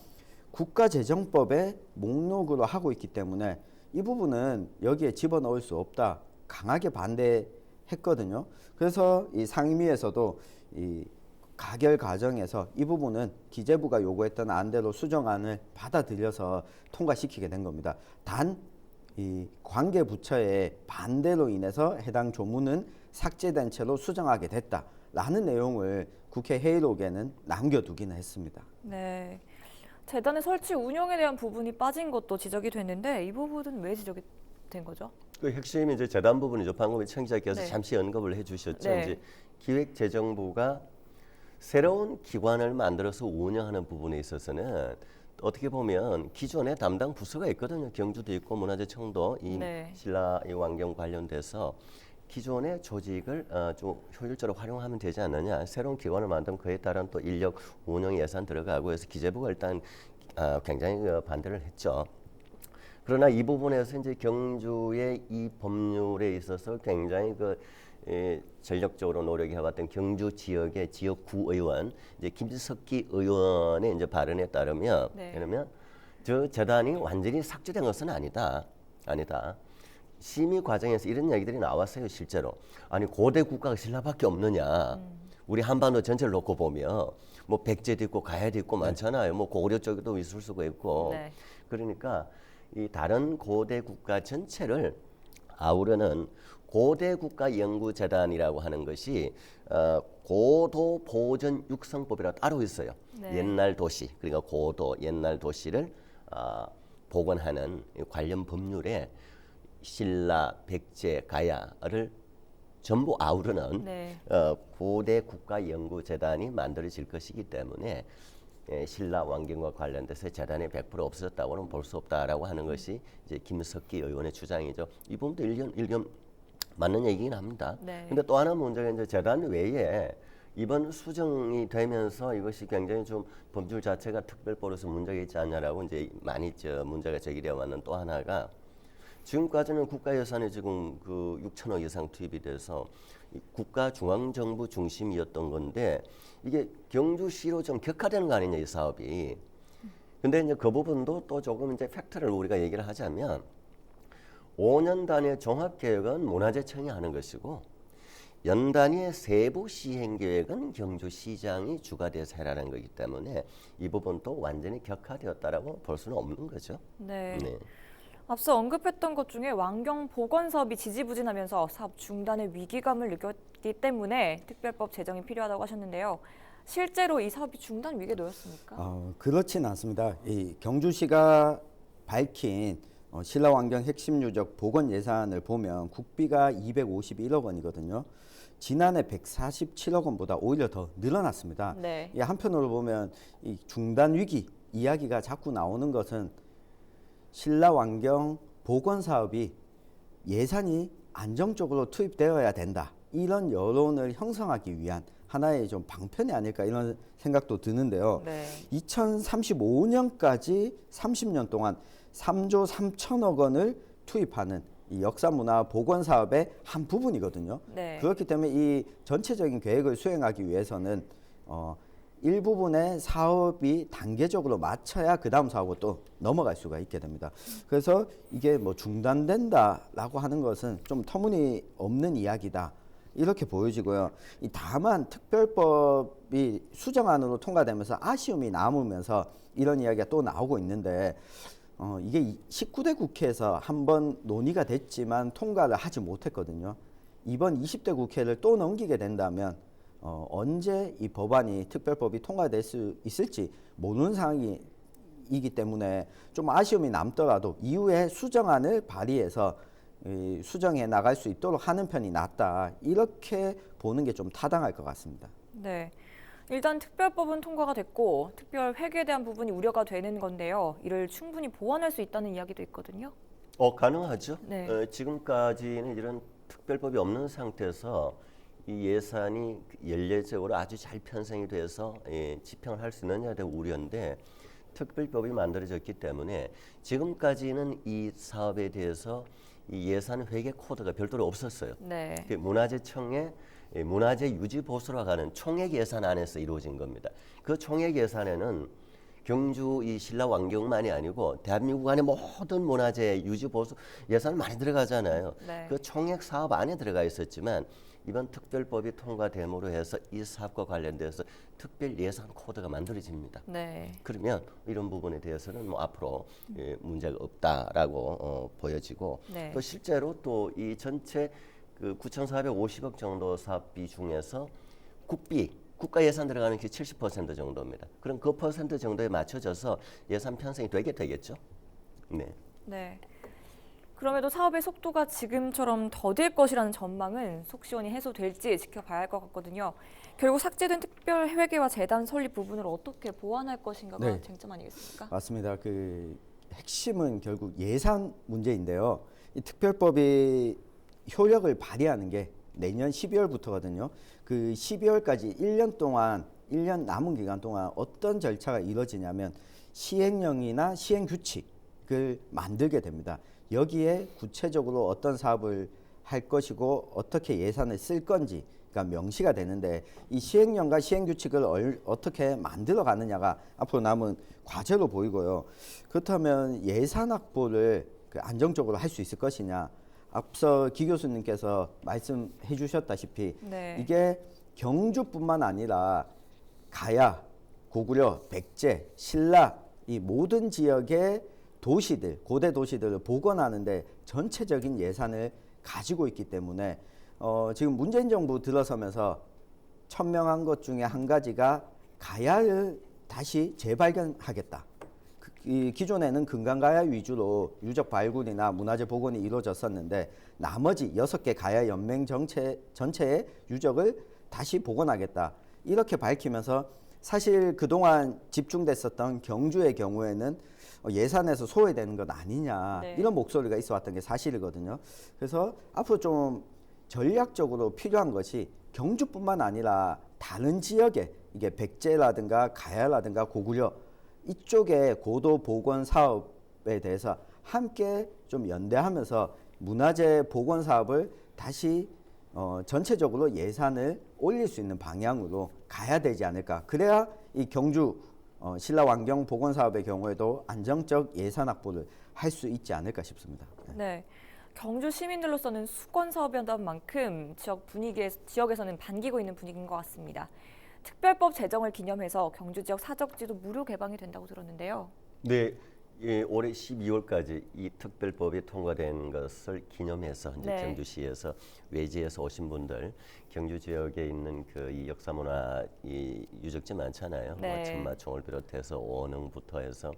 국가재정법의 목록으로 하고 있기 때문에 이 부분은 여기에 집어넣을 수 없다, 강하게 반대했거든요. 그래서 이 상임위에서도 이 가결 과정에서 이 부분은 기재부가 요구했던 안대로 수정안을 받아들여서 통과시키게 된 겁니다. 단 이 관계 부처의 반대로 인해서 해당 조문은 삭제된 채로 수정하게 됐다라는 내용을 국회 회의록에는 남겨두기는 했습니다.
네. 재단의 설치 운영에 대한 부분이 빠진 것도 지적이 됐는데 이 부분은 왜 지적이 된 거죠?
그 핵심이 이제 재단 부분이죠. 방금 청취자께서
네.
잠시 언급을 해주셨죠.
네.
이제 기획재정부가 새로운 기관을 만들어서 운영하는 부분에 있어서는 어떻게 보면 기존에 담당 부서가 있거든요. 경주도 있고 문화재청도 이
네.
신라 이 왕경 관련돼서 기존의 조직을 좀 효율적으로 활용하면 되지 않느냐. 새로운 기관을 만들면 그에 따른 또 인력 운영 예산 들어가고 해서 기재부가 일단 굉장히 반대를 했죠. 그러나 이 부분에서 이제 경주의 이 법률에 있어서 굉장히 전력적으로 노력해왔던 경주 지역의 지역구 의원, 이제 김석기 의원의 이제 발언에 따르면,
네.
그러면 저 재단이 완전히 삭제된 것은 아니다. 심의 과정에서 이런 얘기들이 나왔어요. 실제로. 아니 고대 국가가 신라밖에 없느냐. 우리 한반도 전체를 놓고 보면 뭐 백제도 있고 가야도 있고 많잖아요. 뭐 고구려 쪽에도 있을 수가 있고.
네.
그러니까 이 다른 고대 국가 전체를 아우르는 고대 국가 연구재단이라고 하는 것이 고도 보존 육성법이라 따로 있어요.
네.
옛날 도시, 그러니까 고도 옛날 도시를 복원하는 관련 법률에 신라, 백제, 가야를 전부 아우르는
네.
고대 국가 연구재단이 만들어질 것이기 때문에 신라 왕경과 관련돼서 재단이 100% 없어졌다고는 볼 수 없다라고 하는 것이 이제 김석기 의원의 주장이죠. 이 부분도 일견 맞는 얘기긴 합니다.
네.
근데 또 하나 문제가 이제 재단 외에 이번 수정이 되면서 이것이 굉장히 좀 법률 자체가 특별법으로서 문제가 있지 않냐라고 이제 많이 문제가 제기되어 왔는 또 하나가 지금까지는 국가 예산이 지금 그 6천억 이상 투입이 돼서 국가 중앙정부 중심이었던 건데 이게 경주시로 좀 격화되는 거 아니냐 이 사업이. 근데 이제 그 부분도 또 조금 이제 팩트를 우리가 얘기를 하자면 5년 단위의 종합계획은 문화재청이 하는 것이고 연 단위의 세부 시행계획은 경주시장이 주가 돼서 해라는 거기 때문에 이 부분도 완전히 격화되었다라고 볼 수는 없는 거죠.
네. 앞서 언급했던 것 중에 왕경 복원 사업이 지지부진하면서 사업 중단의 위기감을 느꼈기 때문에 특별법 제정이 필요하다고 하셨는데요. 실제로 이 사업이 중단 위기에 놓였습니까?
그렇진 않습니다. 이 경주시가 밝힌 신라왕경 핵심 유적 복원 예산을 보면 국비가 251억 원이거든요. 지난해 147억 원보다 오히려 더 늘어났습니다.
네.
한편으로 보면 이 중단 위기 이야기가 자꾸 나오는 것은 신라왕경 복원 사업이 예산이 안정적으로 투입되어야 된다. 이런 여론을 형성하기 위한 하나의 좀 방편이 아닐까 이런 생각도 드는데요.
네.
2035년까지 30년 동안 3조 3천억 원을 투입하는 이 역사문화 복원 사업의 한 부분이거든요.
네.
그렇기 때문에 이 전체적인 계획을 수행하기 위해서는 일부분의 사업이 단계적으로 맞춰야 그 다음 사업으로 또 넘어갈 수가 있게 됩니다. 그래서 이게 뭐 중단된다라고 하는 것은 좀 터무니없는 이야기다. 이렇게 보여지고요. 다만 특별법이 수정안으로 통과되면서 아쉬움이 남으면서 이런 이야기가 또 나오고 있는데 이게 19대 국회에서 한번 논의가 됐지만 통과를 하지 못했거든요. 이번 20대 국회를 또 넘기게 된다면 언제 이 법안이 특별법이 통과될 수 있을지 모르는 상황이기 때문에 좀 아쉬움이 남더라도 이후에 수정안을 발의해서 수정해 나갈 수 있도록 하는 편이 낫다. 이렇게 보는 게 좀 타당할 것 같습니다.
네. 일단 특별법은 통과가 됐고 특별 회계에 대한 부분이 우려가 되는 건데요. 이를 충분히 보완할 수 있다는 이야기도 있거든요.
가능하죠.
네.
지금까지는 이런 특별법이 없는 상태에서 이 예산이 연례적으로 아주 잘 편성이 돼서 집행을 할 수 있느냐에 대한 우려인데 특별법이 만들어졌기 때문에 지금까지는 이 사업에 대해서 이 예산 회계 코드가 별도로 없었어요.
네.
문화재청의 문화재 유지 보수로 가는 총액 예산 안에서 이루어진 겁니다. 그 총액 예산에는 경주 이 신라 왕경만이 아니고 대한민국 안에 모든 문화재 유지 보수 예산 많이 들어가잖아요.
네.
그 총액 사업 안에 들어가 있었지만 이번 특별법이 통과됨으로 해서 이 사업과 관련돼서 특별 예산 코드가 만들어집니다.
네.
그러면 이런 부분에 대해서는 뭐 앞으로 문제가 없다라고 보여지고
네.
또 실제로 또 이 전체 그 9,450억 정도 사업비 중에서 국가 예산 들어가는 게 70% 정도입니다. 그럼 그 퍼센트 정도에 맞춰져서 예산 편성이 되겠죠. 네.
네. 그럼에도 사업의 속도가 지금처럼 더딜 것이라는 전망은 속 시원히 해소될지 지켜봐야 할 것 같거든요. 결국 삭제된 특별 회계와 재단 설립 부분을 어떻게 보완할 것인가가
네.
쟁점 아니겠습니까?
맞습니다. 그 핵심은 결국 예산 문제인데요. 이 특별법이 효력을 발휘하는 게 내년 12월부터거든요. 그 12월까지 1년 남은 기간 동안 어떤 절차가 이루어지냐면 시행령이나 시행규칙을 만들게 됩니다. 여기에 구체적으로 어떤 사업을 할 것이고 어떻게 예산을 쓸 건지가 명시가 되는데 이 시행령과 시행규칙을 어떻게 만들어 가느냐가 앞으로 남은 과제로 보이고요. 그렇다면 예산 확보를 안정적으로 할 수 있을 것이냐. 앞서 기 교수님께서 말씀해 주셨다시피
네.
이게 경주뿐만 아니라 가야 고구려, 백제, 신라 이 모든 지역의 도시들, 고대 도시들을 복원하는데 전체적인 예산을 가지고 있기 때문에 지금 문재인 정부 들어서면서 천명한 것 중에 한 가지가 가야를 다시 재발견하겠다. 이 기존에는 금강가야 위주로 유적 발굴이나 문화재 복원이 이루어졌었는데 나머지 6개 가야 연맹 전체의 유적을 다시 복원하겠다. 이렇게 밝히면서 사실 그동안 집중됐었던 경주의 경우에는 예산에서 소외되는 것 아니냐 이런 목소리가 있어 왔던 게 사실이거든요. 그래서 앞으로 좀 전략적으로 필요한 것이 경주뿐만 아니라 다른 지역에 이게 백제라든가 가야라든가 고구려 이쪽의 고도 복원 사업에 대해서 함께 좀 연대하면서 문화재 복원 사업을 다시 전체적으로 예산을 올릴 수 있는 방향으로 가야 되지 않을까. 그래야 이 경주 신라 왕경 복원 사업의 경우에도 안정적 예산 확보를 할 수 있지 않을까 싶습니다.
네. 경주 시민들로서는 수건 사업이었던 만큼 지역에서는 반기고 있는 분위기인 것 같습니다. 특별법 제정을 기념해서 경주 지역 사적지도 무료 개방이 된다고 들었는데요.
네, 올해 12월까지 이 특별법이 통과된 것을 기념해서 이제 경주시에서 외지에서 오신 분들 경주 지역에 있는 그 이 역사문화 이 유적지 많잖아요. 뭐 천마총을 비롯해서 오능부터 해서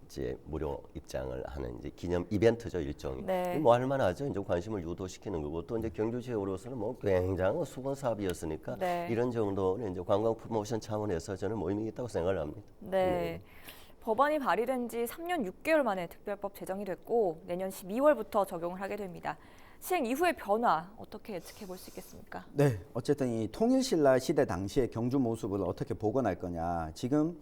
이제 무료 입장을 하는 이제 기념 이벤트죠, 일종이. 뭐 할만하죠. 이제 관심을 유도시키는 거고 또 이제 경주 지역으로서는 뭐 굉장한 수건 사업이었으니까 이런 정도는 이제 관광 프로모션 차원에서 저는 의미 있다고 생각을 합니다.
네. 법안이 발의된 지 3년 6개월 만에 특별법 제정이 됐고 내년 12월부터 적용을 하게 됩니다. 시행 이후의 변화 어떻게 예측해 볼 수 있겠습니까?
네, 어쨌든 이 통일신라 시대 당시의 경주 모습을 어떻게 복원할 거냐. 지금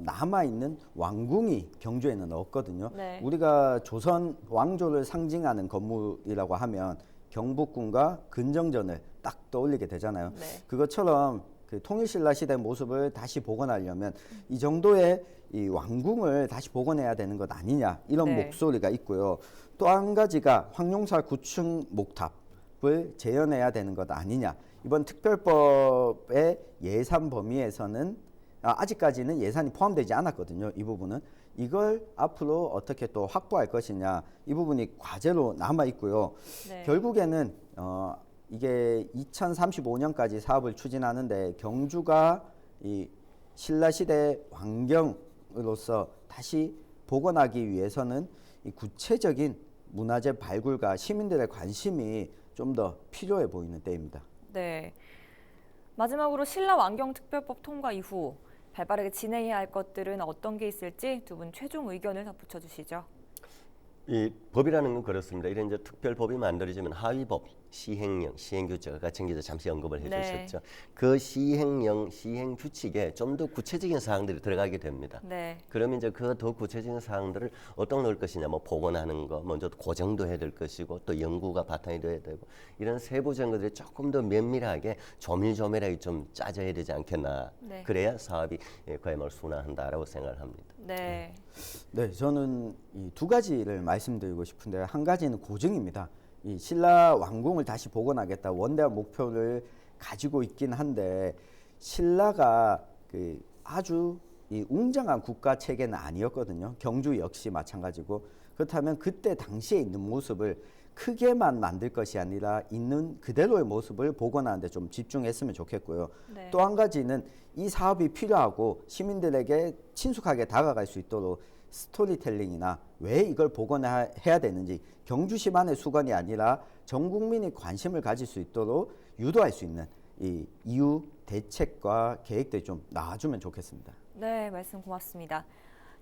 남아있는 왕궁이 경주에는 없거든요. 우리가 조선 왕조를 상징하는 건물이라고 하면 경복궁과 근정전을 딱 떠올리게 되잖아요. 그것처럼 그 통일신라 시대 모습을 다시 복원하려면 이 정도의 이 왕궁을 다시 복원해야 되는 것 아니냐 이런 목소리가 있고요. 또 한 가지가 황룡사 9층 목탑을 재현해야 되는 것 아니냐. 이번 특별법의 예산 범위에서는 아직까지는 예산이 포함되지 않았거든요. 이 부분은. 이걸 앞으로 어떻게 또 확보할 것이냐. 이 부분이 과제로 남아 있고요. 결국에는 이게 2035년까지 사업을 추진하는데 경주가 이 신라시대 왕경으로서 다시 복원하기 위해서는 이 구체적인 문화재 발굴과 시민들의 관심이 좀 더 필요해 보이는 때입니다.
네. 마지막으로 신라 왕경 특별법 통과 이후 발빠르게 진행해야 할 것들은 어떤 게 있을지 두 분 최종 의견을 덧붙여 주시죠.
이 법이라는 건 그렇습니다. 이런 이제 특별법이 만들어지면 하위법, 시행령, 시행규칙 아까 정 기자 잠시 언급을 해주셨죠. 그 시행령, 시행규칙에 좀 더 구체적인 사항들이 들어가게 됩니다. 그러면 이제 그 더 구체적인 사항들을 어떤 넣을 것이냐, 뭐 복원하는 거, 먼저 고정도 해야 될 것이고 또 연구가 바탕이 돼야 되고 이런 세부적인 것들이 조금 더 면밀하게 조밀조밀하게 좀 짜져야 되지 않겠나. 그래야 사업이 그야말로 순화한다라고 생각을 합니다.
네, 저는 이 두 가지를 말씀드리고 싶은데 한 가지는 고증입니다. 이 신라 왕궁을 다시 복원하겠다 원대한 목표를 가지고 있긴 한데 신라가 그 아주 이 웅장한 국가 체계는 아니었거든요. 경주 역시 마찬가지고 그렇다면 그때 당시에 있는 모습을 크게만 만들 것이 아니라 있는 그대로의 모습을 복원하는 데 좀 집중했으면 좋겠고요. 또 한 가지는 이 사업이 필요하고 시민들에게 친숙하게 다가갈 수 있도록 스토리텔링이나 왜 이걸 복원해야 되는지 경주시만의 수건이 아니라 전 국민이 관심을 가질 수 있도록 유도할 수 있는 이 이후 대책과 계획들이 좀 나와주면 좋겠습니다.
네, 말씀 고맙습니다.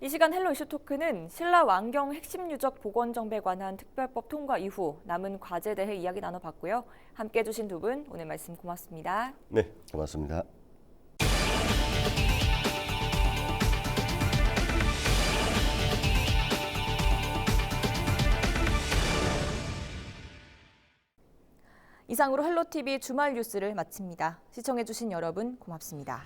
이 시간 헬로 이슈 토크는 신라 왕경 핵심 유적 복원 정비에 관한 특별법 통과 이후 남은 과제에 대해 이야기 나눠봤고요. 함께해 주신 두 분 오늘 말씀 고맙습니다.
네, 고맙습니다.
이상으로 헬로TV 주말 뉴스를 마칩니다. 시청해 주신 여러분 고맙습니다.